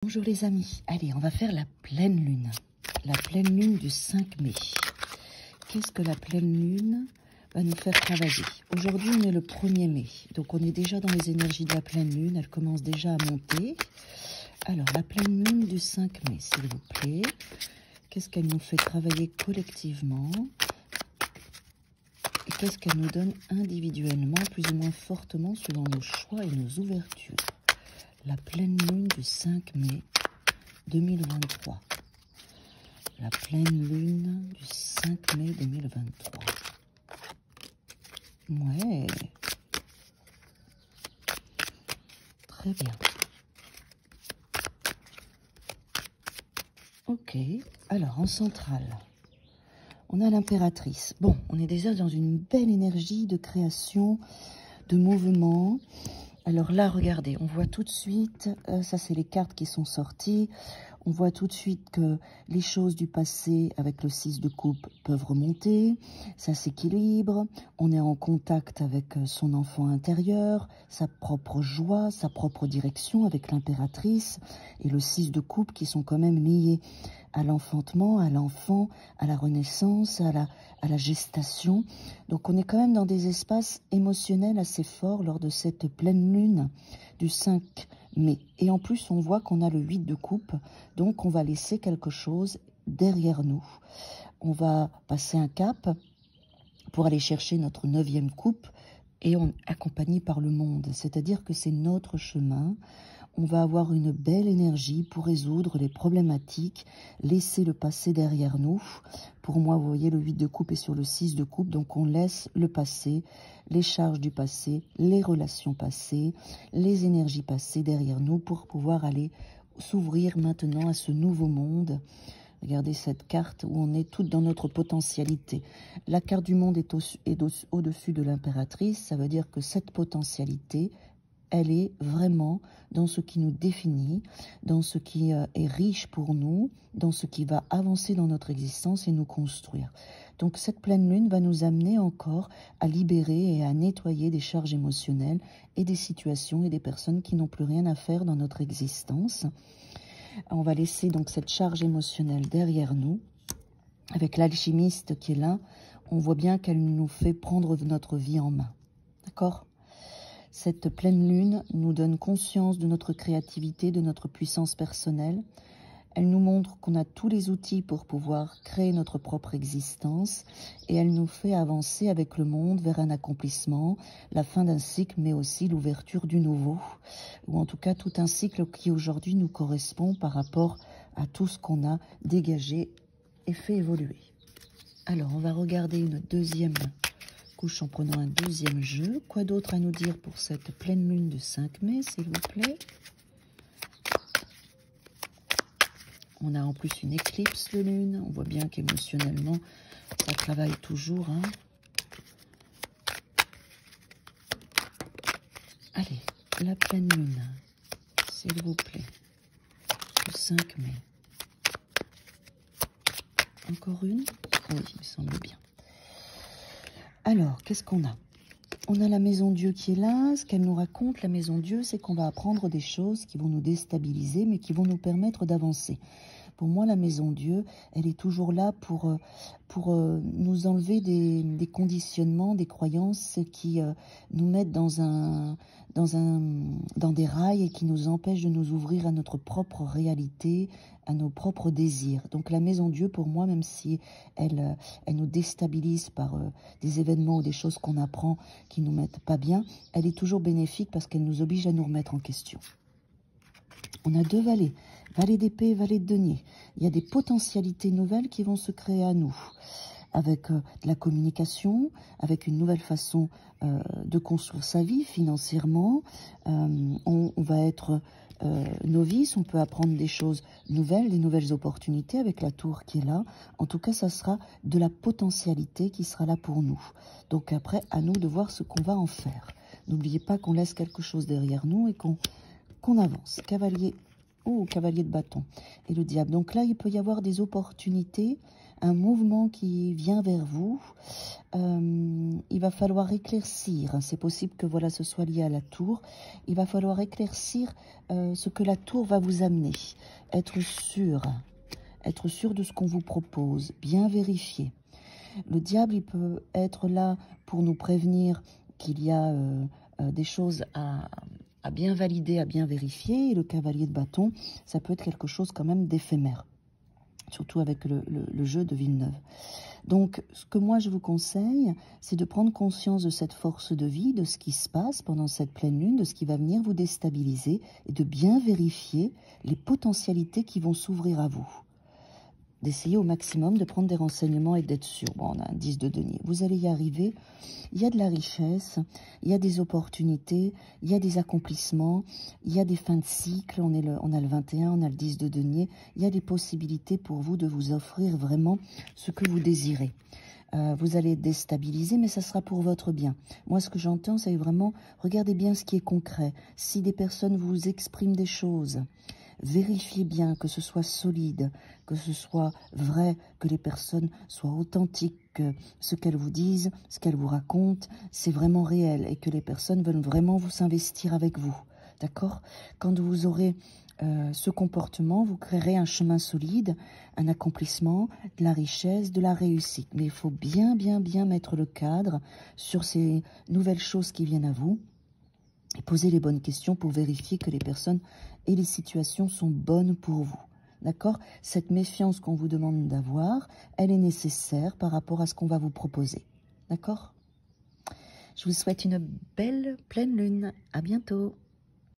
Bonjour les amis, allez on va faire la pleine lune du 5 mai. Qu'est-ce que la pleine lune va nous faire travailler? Aujourd'hui on est le 1er mai, donc on est déjà dans les énergies de la pleine lune, elle commence déjà à monter. Alors la pleine lune du 5 mai, s'il vous plaît, qu'est-ce qu'elle nous fait travailler collectivement? Et qu'est-ce qu'elle nous donne individuellement, plus ou moins fortement selon nos choix et nos ouvertures? La pleine lune du 5 mai 2023. La pleine lune du 5 mai 2023. Ouais. Très bien. Ok. Alors, en centrale, on a l'impératrice. Bon, on est déjà dans une belle énergie de création, de mouvement. Alors là, regardez, on voit tout de suite, ça c'est les cartes qui sont sorties, on voit tout de suite que les choses du passé avec le 6 de coupe peuvent remonter, ça s'équilibre, on est en contact avec son enfant intérieur, sa propre joie, sa propre direction avec l'impératrice et le 6 de coupe qui sont quand même liés à l'enfantement, à l'enfant, à la renaissance, à la gestation. Donc on est quand même dans des espaces émotionnels assez forts lors de cette pleine lune du 5 mai. Et en plus, on voit qu'on a le 8 de coupe, donc on va laisser quelque chose derrière nous. On va passer un cap pour aller chercher notre 9e coupe et on est accompagné par le monde. C'est-à-dire que c'est notre chemin. On va avoir une belle énergie pour résoudre les problématiques, laisser le passé derrière nous. Pour moi, vous voyez, le 8 de coupe est sur le 6 de coupe, donc on laisse le passé, les charges du passé, les relations passées, les énergies passées derrière nous pour pouvoir aller s'ouvrir maintenant à ce nouveau monde. Regardez cette carte où on est toutes dans notre potentialité. La carte du monde est au-dessus de l'impératrice, ça veut dire que cette potentialité, elle est vraiment dans ce qui nous définit, dans ce qui est riche pour nous, dans ce qui va avancer dans notre existence et nous construire. Donc cette pleine lune va nous amener encore à libérer et à nettoyer des charges émotionnelles et des situations et des personnes qui n'ont plus rien à faire dans notre existence. On va laisser donc cette charge émotionnelle derrière nous. Avec l'alchimiste qui est là, on voit bien qu'elle nous fait prendre notre vie en main. D'accord ? Cette pleine lune nous donne conscience de notre créativité, de notre puissance personnelle. Elle nous montre qu'on a tous les outils pour pouvoir créer notre propre existence et elle nous fait avancer avec le monde vers un accomplissement, la fin d'un cycle, mais aussi l'ouverture du nouveau, ou en tout cas tout un cycle qui aujourd'hui nous correspond par rapport à tout ce qu'on a dégagé et fait évoluer. Alors, on va regarder une deuxième couche en prenant un deuxième jeu. Quoi d'autre à nous dire pour cette pleine lune du 5 mai, s'il vous plaît? On a en plus une éclipse de lune. On voit bien qu'émotionnellement, ça travaille toujours. Hein. Allez, la pleine lune, s'il vous plaît, du 5 mai. Encore une? Oui, il me semble bien. Alors, qu'est-ce qu'on a? On a la maison Dieu qui est là. Ce qu'elle nous raconte, la maison Dieu, c'est qu'on va apprendre des choses qui vont nous déstabiliser, mais qui vont nous permettre d'avancer. Pour moi, la maison Dieu, elle est toujours là pour nous enlever des conditionnements, des croyances qui nous mettent dans des rails et qui nous empêchent de nous ouvrir à notre propre réalité, à nos propres désirs. Donc la maison Dieu, pour moi, même si elle nous déstabilise par des événements ou des choses qu'on apprend qui nous mettent pas bien, elle est toujours bénéfique parce qu'elle nous oblige à nous remettre en question. On a deux valets, valet d'épée et valet de denier. Il y a des potentialités nouvelles qui vont se créer à nous, avec de la communication, avec une nouvelle façon de construire sa vie financièrement. On va être novice, on peut apprendre des choses nouvelles, des nouvelles opportunités avec la tour qui est là. En tout cas, ça sera de la potentialité qui sera là pour nous. Donc après, à nous de voir ce qu'on va en faire. N'oubliez pas qu'on laisse quelque chose derrière nous et qu'on avance. Cavalier, cavalier de bâton et le diable. Donc là, il peut y avoir des opportunités un mouvement qui vient vers vous. Il va falloir éclaircir. C'est possible que voilà, ce soit lié à la tour. Il va falloir éclaircir ce que la tour va vous amener. Être sûr de ce qu'on vous propose, bien vérifier. Le diable, il peut être là pour nous prévenir qu'il y a des choses à bien valider, à bien vérifier. Et le cavalier de bâton, ça peut être quelque chose quand même d'éphémère, surtout avec le jeu de Villeneuve. Donc, ce que moi je vous conseille, c'est de prendre conscience de cette force de vie, de ce qui se passe pendant cette pleine lune, de ce qui va venir vous déstabiliser, et de bien vérifier les potentialités qui vont s'ouvrir à vous. D'essayer au maximum de prendre des renseignements et d'être sûr. Bon, on a un 10 de denier. Vous allez y arriver. Il y a de la richesse, il y a des opportunités, il y a des accomplissements, il y a des fins de cycle. On a le 21, on a le 10 de denier. Il y a des possibilités pour vous de vous offrir vraiment ce que vous désirez. Vous allez être déstabilisé, mais ça sera pour votre bien. Moi, ce que j'entends, c'est vraiment, regardez bien ce qui est concret. Si des personnes vous expriment des choses, vérifiez bien que ce soit solide, que ce soit vrai, que les personnes soient authentiques, que ce qu'elles vous disent, ce qu'elles vous racontent, c'est vraiment réel et que les personnes veulent vraiment vous s'investir avec vous. D'accord? Quand vous aurez ce comportement, vous créerez un chemin solide, un accomplissement, de la richesse, de la réussite. Mais il faut bien mettre le cadre sur ces nouvelles choses qui viennent à vous et poser les bonnes questions pour vérifier que les personnes et les situations sont bonnes pour vous. D'accord? Cette méfiance qu'on vous demande d'avoir, elle est nécessaire par rapport à ce qu'on va vous proposer. D'accord? Je vous souhaite une belle pleine lune. À bientôt.